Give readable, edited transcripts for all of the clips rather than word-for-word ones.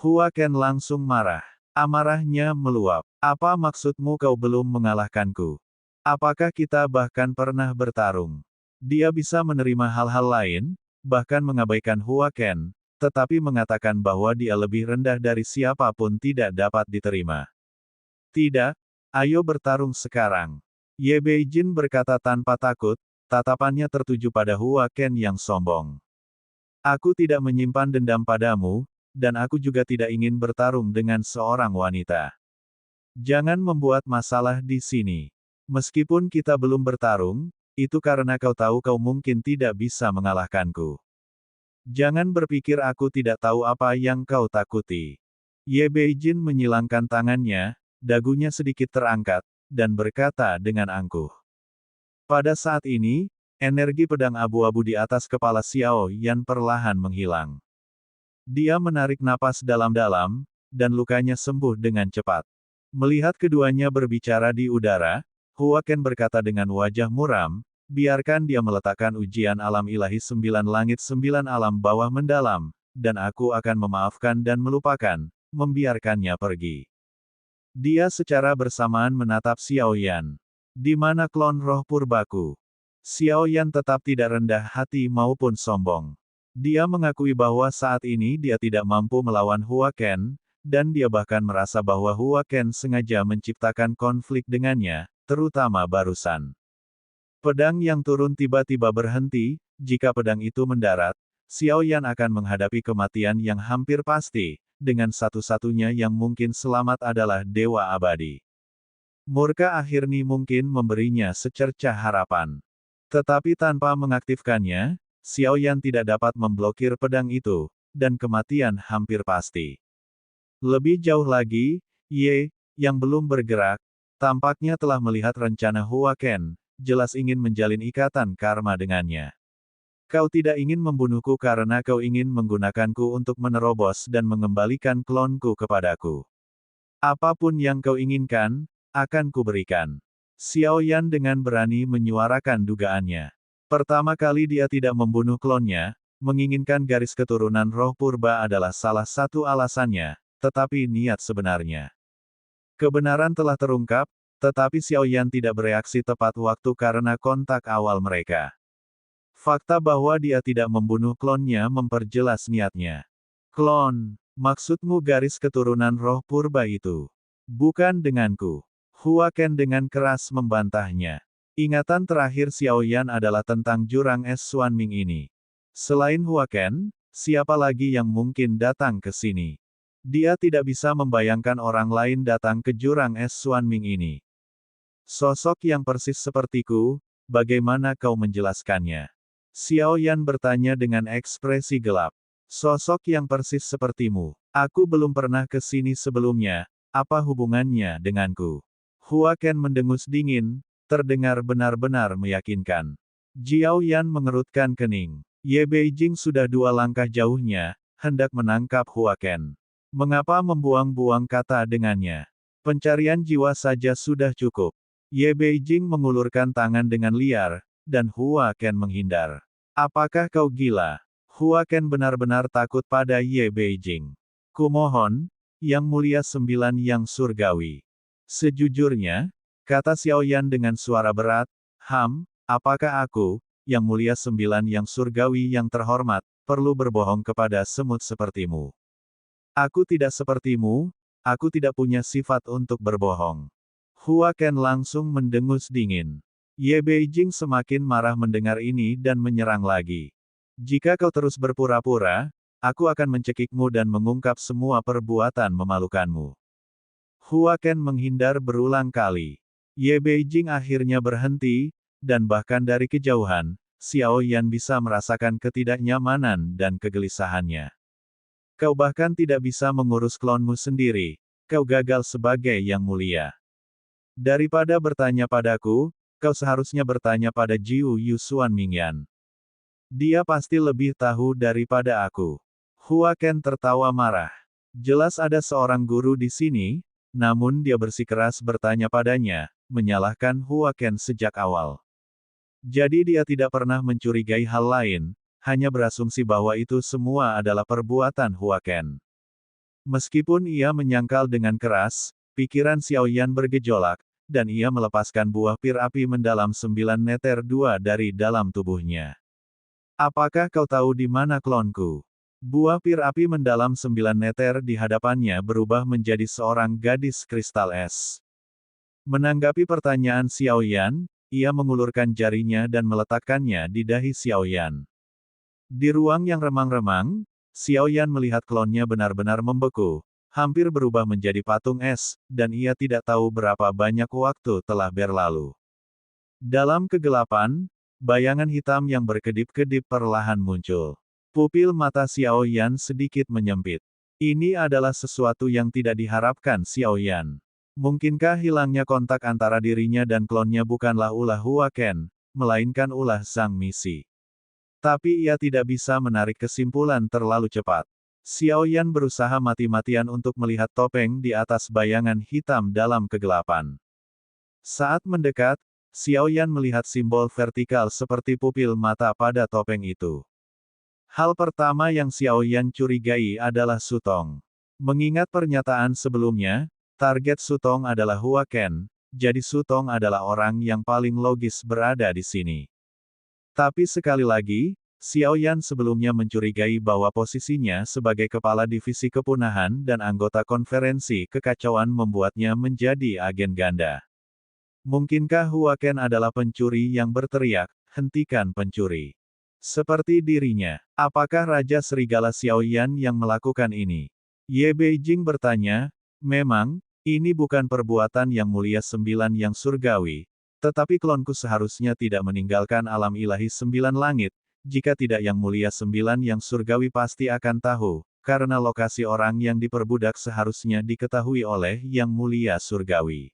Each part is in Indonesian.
Hua Ken langsung marah. Amarahnya meluap. Apa maksudmu kau belum mengalahkanku? Apakah kita bahkan pernah bertarung? Dia bisa menerima hal-hal lain, bahkan mengabaikan Hua Ken, tetapi mengatakan bahwa dia lebih rendah dari siapapun tidak dapat diterima. Tidak, ayo bertarung sekarang. Ye Beijin berkata tanpa takut, tatapannya tertuju pada Hua Ken yang sombong. Aku tidak menyimpan dendam padamu, dan aku juga tidak ingin bertarung dengan seorang wanita. Jangan membuat masalah di sini. Meskipun kita belum bertarung, itu karena kau tahu kau mungkin tidak bisa mengalahkanku. Jangan berpikir aku tidak tahu apa yang kau takuti. Ye Beijin menyilangkan tangannya, dagunya sedikit terangkat, dan berkata dengan angkuh. Pada saat ini, energi pedang abu-abu di atas kepala Xiao Yan perlahan menghilang. Dia menarik napas dalam-dalam, dan lukanya sembuh dengan cepat. Melihat keduanya berbicara di udara, Hua Ken berkata dengan wajah muram, biarkan dia meletakkan ujian alam ilahi 9 langit 9 alam bawah mendalam, dan aku akan memaafkan dan melupakan, membiarkannya pergi. Dia secara bersamaan menatap Xiao Yan. Di mana klon roh purbaku? Xiao Yan tetap tidak rendah hati maupun sombong. Dia mengakui bahwa saat ini dia tidak mampu melawan Hua Ken, dan dia bahkan merasa bahwa Hua Ken sengaja menciptakan konflik dengannya, terutama barusan. Pedang yang turun tiba-tiba berhenti, jika pedang itu mendarat, Xiao Yan akan menghadapi kematian yang hampir pasti, dengan satu-satunya yang mungkin selamat adalah Dewa Abadi. Murka Akhirni mungkin memberinya secercah harapan. Tetapi tanpa mengaktifkannya, Xiao Yan tidak dapat memblokir pedang itu, dan kematian hampir pasti. Lebih jauh lagi, Ye, yang belum bergerak, tampaknya telah melihat rencana Hua Ken, jelas ingin menjalin ikatan karma dengannya. Kau tidak ingin membunuhku karena kau ingin menggunakanku untuk menerobos dan mengembalikan klonku kepadaku. Apapun yang kau inginkan, akan kuberikan. Xiao Yan dengan berani menyuarakan dugaannya. Pertama kali dia tidak membunuh klonnya, menginginkan garis keturunan roh purba adalah salah satu alasannya, tetapi niat sebenarnya. Kebenaran telah terungkap, tetapi Xiao Yan tidak bereaksi tepat waktu karena kontak awal mereka. Fakta bahwa dia tidak membunuh klonnya memperjelas niatnya. Klon, maksudmu garis keturunan roh purba itu? Bukan denganku. Hua Ken dengan keras membantahnya. Ingatan terakhir Xiao Yan adalah tentang jurang es Xuanming ini. Selain Hua Ken, siapa lagi yang mungkin datang ke sini? Dia tidak bisa membayangkan orang lain datang ke jurang es Xuanming ini. Sosok yang persis sepertiku, bagaimana kau menjelaskannya? Xiao Yan bertanya dengan ekspresi gelap. Sosok yang persis sepertimu. Aku belum pernah ke sini sebelumnya, apa hubungannya denganku? Hua Ken mendengus dingin, terdengar benar-benar meyakinkan. Jiao Yan mengerutkan kening. Ye Beijing sudah 2 langkah jauhnya, hendak menangkap Hua Ken. Mengapa membuang-buang kata dengannya? Pencarian jiwa saja sudah cukup. Ye Beijing mengulurkan tangan dengan liar, dan Hua Ken menghindar. Apakah kau gila? Hua Ken benar-benar takut pada Ye Beijing. Kumohon, Yang Mulia 9 yang surgawi. Sejujurnya, kata Xiao Yan dengan suara berat, apakah aku, Yang Mulia 9 yang surgawi yang terhormat, perlu berbohong kepada semut sepertimu? Aku tidak sepertimu, aku tidak punya sifat untuk berbohong. Hua Ken langsung mendengus dingin. Ye Beijing semakin marah mendengar ini dan menyerang lagi. Jika kau terus berpura-pura, aku akan mencekikmu dan mengungkap semua perbuatan memalukanmu. Hua Ken menghindar berulang kali. Ye Beijing akhirnya berhenti, dan bahkan dari kejauhan, Xiao Yan bisa merasakan ketidaknyamanan dan kegelisahannya. Kau bahkan tidak bisa mengurus klonmu sendiri, kau gagal sebagai Yang Mulia. Daripada bertanya padaku, kau seharusnya bertanya pada Jiu Yu Xuanmingyan. Dia pasti lebih tahu daripada aku. Hua Ken tertawa marah. Jelas ada seorang guru di sini, namun dia bersikeras bertanya padanya, menyalahkan Hua Ken sejak awal. Jadi dia tidak pernah mencurigai hal lain, hanya berasumsi bahwa itu semua adalah perbuatan Hua Ken. Meskipun ia menyangkal dengan keras, pikiran Xiao Yan bergejolak, dan ia melepaskan buah pir api mendalam 9 meter 2 dari dalam tubuhnya. Apakah kau tahu di mana klonku? Buah pir api mendalam 9 meter di hadapannya berubah menjadi seorang gadis kristal es. Menanggapi pertanyaan Xiao Yan, ia mengulurkan jarinya dan meletakkannya di dahi Xiao Yan. Di ruang yang remang-remang, Xiao Yan melihat klonnya benar-benar membeku, hampir berubah menjadi patung es, dan ia tidak tahu berapa banyak waktu telah berlalu. Dalam kegelapan, bayangan hitam yang berkedip-kedip perlahan muncul. Pupil mata Xiao Yan sedikit menyempit. Ini adalah sesuatu yang tidak diharapkan Xiao Yan. Mungkinkah hilangnya kontak antara dirinya dan klonnya bukanlah ulah Hua Ken, melainkan ulah Zhang Misi. Tapi ia tidak bisa menarik kesimpulan terlalu cepat. Xiao Yan berusaha mati-matian untuk melihat topeng di atas bayangan hitam dalam kegelapan. Saat mendekat, Xiao Yan melihat simbol vertikal seperti pupil mata pada topeng itu. Hal pertama yang Xiao Yan curigai adalah Sutong. Mengingat pernyataan sebelumnya, target Sutong adalah Hua Ken, jadi Sutong adalah orang yang paling logis berada di sini. Tapi sekali lagi, Xiao Yan sebelumnya mencurigai bahwa posisinya sebagai kepala divisi kepunahan dan anggota konferensi kekacauan membuatnya menjadi agen ganda. Mungkinkah Hua Ken adalah pencuri yang berteriak, "Hentikan pencuri"? Seperti dirinya, apakah Raja Serigala Xiao Yan yang melakukan ini? Ye Beijing bertanya, memang, ini bukan perbuatan yang mulia 9 yang surgawi, tetapi klonku seharusnya tidak meninggalkan alam ilahi 9 langit. Jika tidak yang mulia 9 yang surgawi pasti akan tahu, karena lokasi orang yang diperbudak seharusnya diketahui oleh yang mulia surgawi.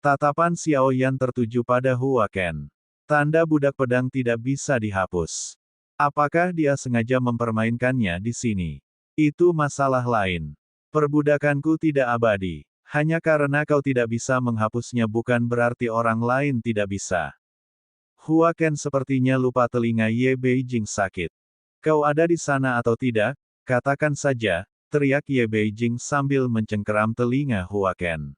Tatapan Xiao Yan tertuju pada Hua Ken. Tanda budak pedang tidak bisa dihapus. Apakah dia sengaja mempermainkannya di sini? Itu masalah lain. Perbudakanku tidak abadi. Hanya karena kau tidak bisa menghapusnya bukan berarti orang lain tidak bisa. Hua Ken sepertinya lupa telinga Ye Beijing sakit. Kau ada di sana atau tidak? Katakan saja, teriak Ye Beijing sambil mencengkeram telinga Hua Ken.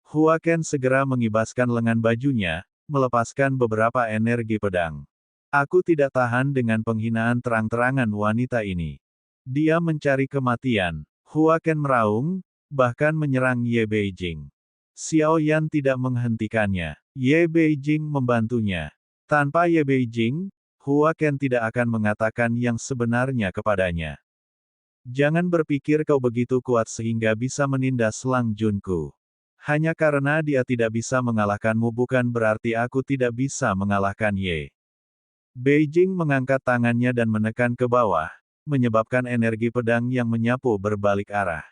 Hua Ken segera mengibaskan lengan bajunya, melepaskan beberapa energi pedang. Aku tidak tahan dengan penghinaan terang-terangan wanita ini. Dia mencari kematian. Hua Ken meraung, bahkan menyerang Ye Beijing. Xiao Yan tidak menghentikannya. Ye Beijing membantunya. Tanpa Ye Beijing, Hua Ken tidak akan mengatakan yang sebenarnya kepadanya. Jangan berpikir kau begitu kuat sehingga bisa menindas Lang Junku. Hanya karena dia tidak bisa mengalahkanmu bukan berarti aku tidak bisa mengalahkan Ye. Beijing mengangkat tangannya dan menekan ke bawah, menyebabkan energi pedang yang menyapu berbalik arah.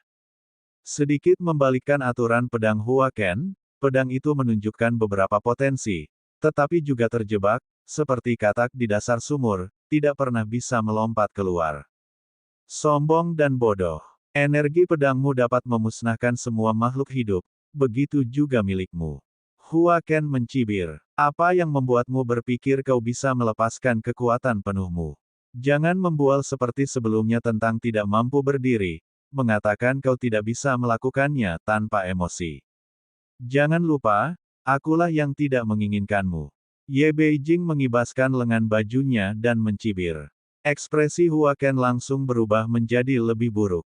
Sedikit membalikkan aturan pedang Hua Ken, pedang itu menunjukkan beberapa potensi, tetapi juga terjebak, seperti katak di dasar sumur, tidak pernah bisa melompat keluar. Sombong dan bodoh. Energi pedangmu dapat memusnahkan semua makhluk hidup, begitu juga milikmu. Hua Ken mencibir. Apa yang membuatmu berpikir kau bisa melepaskan kekuatan penuhmu? Jangan membual seperti sebelumnya tentang tidak mampu berdiri, mengatakan kau tidak bisa melakukannya tanpa emosi. Jangan lupa, akulah yang tidak menginginkanmu. Ye Beijing mengibaskan lengan bajunya dan mencibir. Ekspresi Hua Ken langsung berubah menjadi lebih buruk.